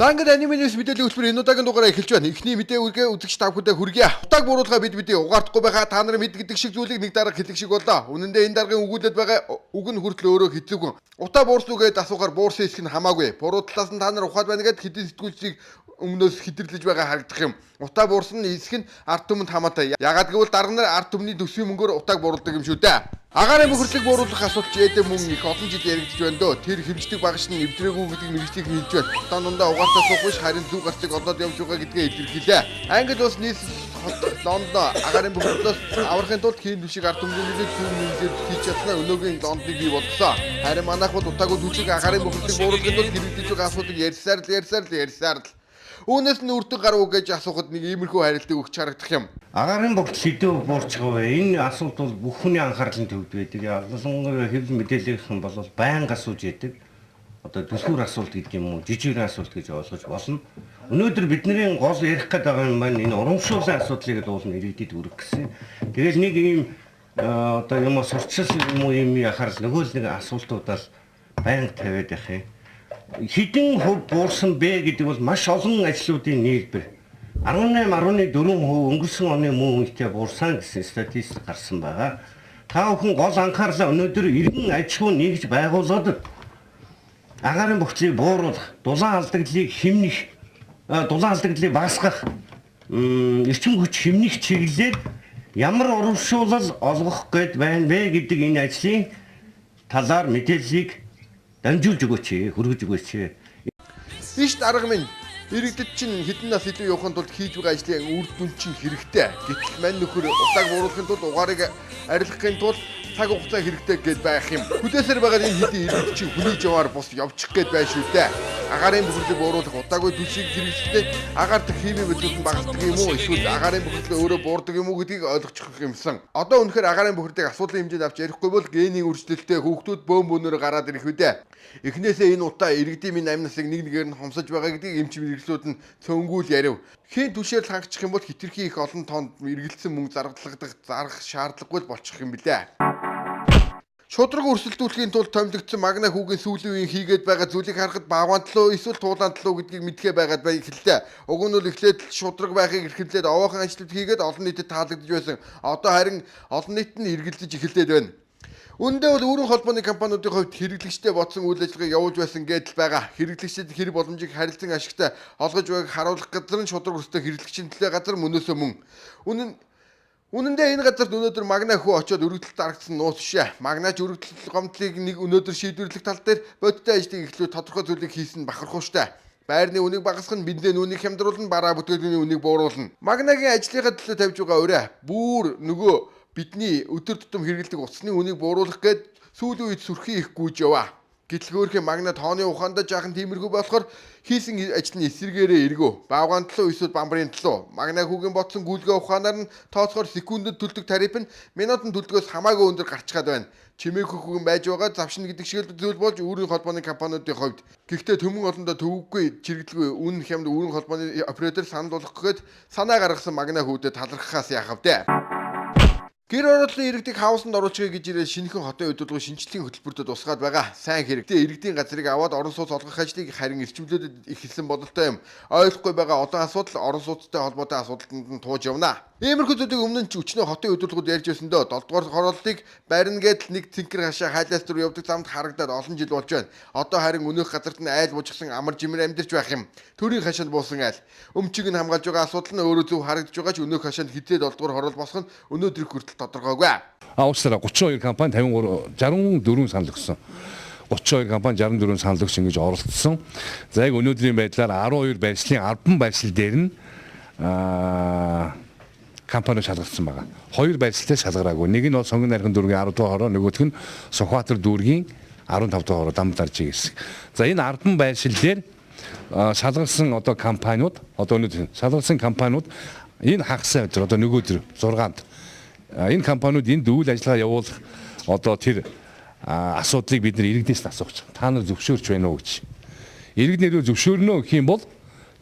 За ингээд аниминес мэдээллийн хөтөлбөр энэ удаагийн дугаараа эхэлж байна. Эхний мэдээ үргээ үзэгч та бүхэндээ хүргье. Утааг бууруулгаа бид угаардахгүй байхаа та нар мэд гэдэг шиг зүйлийг нэг дарга хэлэх шиг боллоо. Үнэн дээр энэ даргын өгүүлээд байгаа үг нь хүртэл өөрөө хэцүүхэн. Утаа буурсан үгээд асуухаар буурсан хэсэг нь хамаагүй. Буруу талаас нь та нар ухаад байна гэд хэдэн сэтгүүлчийг өмнөөс хидэрлэж байгаа харагдах юм. Утаа буурсан хэсэг нь ард түмэнд хамаатай. Ягаад гэвэл дарга нар ард түмний төсвийн мөнгөөр утааг бууруулдаг юм шүү дээ. Агаарын бохирлыг бууруулах асуудал ээдэ мөн их олон жил яригдж байна дөө. Тэр хэмждэг багш нь эвдрээгүй гэдэг мэргэжлийг хэлж байна. Утаа дундаа угаалтаа суух биш харин зүг гарцыг олоод явж байгаа гэдгээ илэрхийлээ. Англи улс нийслэл Лондон агаарын бохирлоос аврахын тулд хийн түшиг ард түмний зөв нэмэлт хийж чадсанаа өнөөгийн Лондоныг бий болгосон. Харин манайх бол утаагүй түшиг агаарын бохирлыг бууруулахын тулд хэрэгдэж байгаа асуудыг ярьсаар л Үүнээс нь үрдэг гарав гэж асуухад нэг иймэрхүү харилтыг өгч харагдах юм. Агаарын богд шидэв буурчгаа. Энэ асуулт бол бүх хүний анхаарлын төвд байдаг. Ялангуяа хэвлэл мэдээллийнхэн бол байнга асууж яадаг. Одоо түлхүүр асуулт гэдэг юм уу, жижигхэн асуулт гэж ойлгож болно. Өнөөдөр бидний гол ярих гээд байгаа юм маань энэ урамшуулсан асуудлыг л уулна ирээдүйд үрэх гэсэн. Тэгэл нэг ийм одоо юм сурчил юм уу юм яхаар нөгөө л нэг асуултуудаас байнга тавиад явах юм. Хэдэн хөв буурсан бэ гэдэг бол маш олон ажлуудын нийлбэр. 18.4% өнгөрсөн оны мөн үетэй буурсан гэсэн статистик гарсан байгаа. Та бүхэн гол анхаарлаа өнөөдөр иргэн аж ахуй нэгж байгууллагад агаарын бохцыг бууруулах, дулаан алдагдлыг хэмнэх, дулаан алдагдлыг багасгах, эрчим хүч хэмнэх чиглэлээр ямар урамшуулал олгох гээд байна вэ гэдэг энэ ажлын талаар мэдээллийг дамжуулж өгөөч, хүргэж өгөөч. Биш дарга минь иргэдэд чинь хэдэн нас илүү явахын тулд хийж байгаа ажлын үр дүн чинь хэрэгтэй. Гэтэл мань нөхөр утааг бууруулахын тулд угаарыг арилгахын тулд цаг хугацаа хэрэгтэй гэж байх юм. Хүлээсээр байгаа энэ хэдийн иргэд чинь хүлээж яваар бус явчих гээд байх шүү дээ. Агаарын бохирлыг бууруулах утаагүй түлшийг хэрэгжлээ агаар дэх химийн мэдүүлэлт нь багасдаг юм уу? Эсвэл агаарын бохирлыг өөрөө буурдаг юм уу гэдгийг ойлгочих юмсан. Одоо үнэхээр агаарын бохирлыг асуудлын хэмжээнд авч ярихгүй бол генийн өөрчлөлттэй хүүхдүүд бөөнбөөнөөр гараад ирэх үү дээ. Эхнээсээ энэ утаа иргэдийн минь амь насыг нэг нэгээр нь хомсож байгаа гэдгийг эмч мэргэжлүүд нь цөөнгүүл ярив. Хийн түшээр л хангах юм бол хитрхи их олон тоонд эргэлцсэн мөнгө зарах шаардлагагүй болчих юм билээ. Шудраг өрсөлдүүлэхийн тулд томилогдсон магна хүүгийн сүүлийн үеийн хийгээд байгаа зүйлийг харахад бааван талуу эсвэл туулаан талуу гэдгийг мэдхээ байгаад бай хэллээ. Уг нь бол эхлээд шудраг байхыг эрхлээд овоохон ажлууд хийгээд олон нийтэд таалагдж байсан. Одоо харин олон нийт нь эргэлзэж эхэллээд байна. Үүндээ бол өөрийн холбооны компаниудын хувьд хэрэглэгчтэй бодсон үйл ажиллагааг явуулж байсан гэдэл байгаа. Хэрэглэгчдэд хэрэг боломжийг харилцан ашигтай олгож байгааг харуулах газар нь шудраг өрсөлдөө хэрэглэгчийн төлөө газар мөнөөсөө мөн. Үнэн дээр энэ газарт өнөөдөр магна хүү очиод өргөдөлт дарагдсан нуус шээ. Магнач өргөдөлт гомдлыг нэг өнөөдөр шийдвэрлэх тал дээр бодиттой ажлыг эхлүү тодорхой зүйлийг хийсэн бахархуу штэ. Байрны үнийг багасгах нь бензин үнийг хямдруулна, бараа бүтээгдэхүүний үнийг бууруулна. Магнагийн ажлынхаа төлөө тавьж байгаа өрөө бүр нөгөө бидний өдөр тутам хэрэглэдэг утасны үнийг бууруулах гээд сүүлийн үед сүрхий их гүйж яваа. Гэтэл хөөрхөн магна тооны ухаандаа жаахан тиймэрхүү болохоор хийсэн ажил нь эсэргээрээ эргөө. Баавгаан талуу эсвэл бамбарын талуу. Магна хүүгийн ботсон гүйлгээ ухаанаар нь тооцохоор секундэд төлдөг тариф нь минутанд төлдгөөс хамаагүй өндөр гарчгаад байна. Чимээгүй хүүхэн байж байгаа завшин гэдэг шиг зүйл болж өөрийн холбооны компаниудын хувьд. Гэхдээ төмөн олондоо төвөггүй чиргэлгүй үн хямд өөрийн холбооны оператор санал болгох гээд санаа гаргасан магна хүүдэд талархахаас яахав дээ. Гэр оролдлын иргэдийг хаусанд оруулчихъя гэж ирээд шинэхэн хотын удирдлагын шинжилгээний хөтөлбөртөд тусгаад байгаа. Сайн хэрэгтэй иргэдийн газрыг аваад орон сууц олгох ажлыг харин эрчимлүүдэд ихэлсэн бодолтой юм. Ойлгохгүй байгаа одоо асуудал орон сууцтай холбоотой асуудалтанд нь тууж явна. Иймэрхүү зүйлийг өмнө нь ч өчнөө хотын удирдлагууд ярьж байсан дөө. 7 дугаар хорооллыг барина гэдэл нэг цэнхэр хашаа хайлаас түр явдаг замд харагдаад олон жил болж байна. Одоо харин өнөөх газарт нь айл бужигсан амар жимэр амьдарч байх юм. Төрийн хашаанд буусан айл. Өмчийг нь хамгаалж байгаа асуудал нь өөрөө зөв харагдж байгаа ч өнөөх хашаанд хизээ 7 дугаар хороол босох нь өнөөдрийг хүртэл тодорхойгүй. Уучлаарай 32 компани 64 санал өгсөн. 32 компани 64 санал өгсөн гэж оролцсон. За яг өнөөдрийн байдлаар 12 байршлын 10 байршил дээр нь компани шалгагдсан байгаа. 2 байршилтай шалгараагүй. Нэг нь бол Сонгон найрхан дүүргийн 10 дугаар хороо, нөгөөх нь Сүхбаатар дүүргийн 15 дугаар хороо Дамдаржиг гэсэн. За энэ 10 байршил дээр шалгарсан одоо компаниуд одоо өнөөдөр шалгарсан компаниуд энэ хагас өдөр одоо нөгөөдөр 6-нд энэ компаниуд энэ дүүл ажиллагаа явуулах одоо тэр асуудлыг бид нэр иргэдээс асууж. Та нар зөвшөөрч байна уу гэж. Иргэд нэрөө зөвшөөрнө гэх юм бол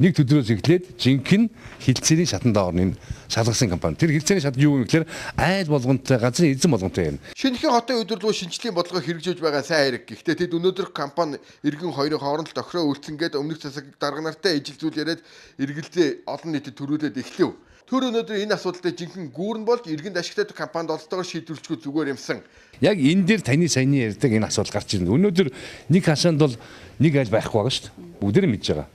нэг төдрөөс эхлээд жинхэнэ хилцээний шатандаа орно энэ шалгасан компани. Тэр хилцээний шат юу юм гэхээр айл болгонтой газрын эзэн болгонтой юм. Шинэхэн хотын удирдлагын шинжилгээ бодлого хэрэгжиж байгаа сайн хэрэг. Гэхдээ тэд өнөөдөр компани иргэн хоёрын хооронд тохироо үлдсэнгээд өмнөх засаг дарга нартай ижилзүүл яриад эргэлзээ олон нийтэд төрүүлээд эхлэв. Тэр өнөөдөр энэ асуудалтай жинхэнэ гүүрэн болж иргэнд ашигтай компанид олцоогоор шийдвэрлэхгүй зүгээр юмсан. Яг энэ дээр таны саяны ярьдаг энэ асуудал гарч ирнэ. Өнөөдөр нэг хашаанд бол нэг айл байхгүй байгаа шүү дээ. Бүгд мэдж байгаа.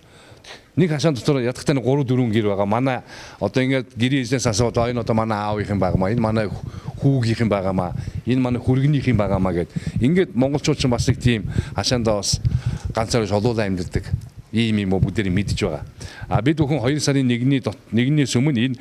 Нэг хашаан дотор ядахтай 3 4 гэр байгаа. Манай одоо ингээд гэрийн эзнээс асууад энэ одоо манай аавынх юм байгаамаа. Энэ манай хүүгийнх юм байгаамаа. Энэ манай хүргэнийх юм байгаамаа гэд. Ингээд монголчууд ч бас нэг тийм хашаандаа бас ганцаар шолуулаа амьддаг. Ийм юм бүгдээр мэдж байгаа. А бид бүхэн 2 сарын 1-ээс өмнө энэ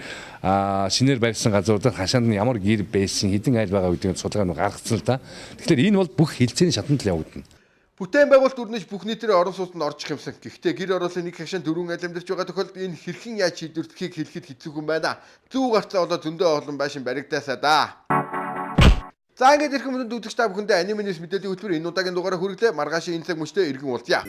шинээр барьсан газруудад хашаанд нь ямар гэр байсан, хэдэн айл байгаа гэдгийг судалгаанд гаргацсан л да. Тэгэхээр энэ бол бүх хилцээний шатанд л явагдана. Бүтээн байгуулалт өрнөж бүх нийтээр орон сууцнд орчих юмсан. Гэхдээ гэр ороолын нэг хашаан 4 айл амьдарч байгаа тохиолдолд энэ хэрхэн яаж шийдвэрлэхийг хэлэхэд хэцүүхэн байна. Зүү гарцаа болоод зөндөө олон байшин баригдаасаа да. За ингээд ирэх хүмүүст үзэгч та бүхэндээ аниманес мэдээллийн хөтөлбөр энэ удаагийн дугаараа хүргэлээ. Маргааш энэ цаг мөчтөө иргэн уулзъя.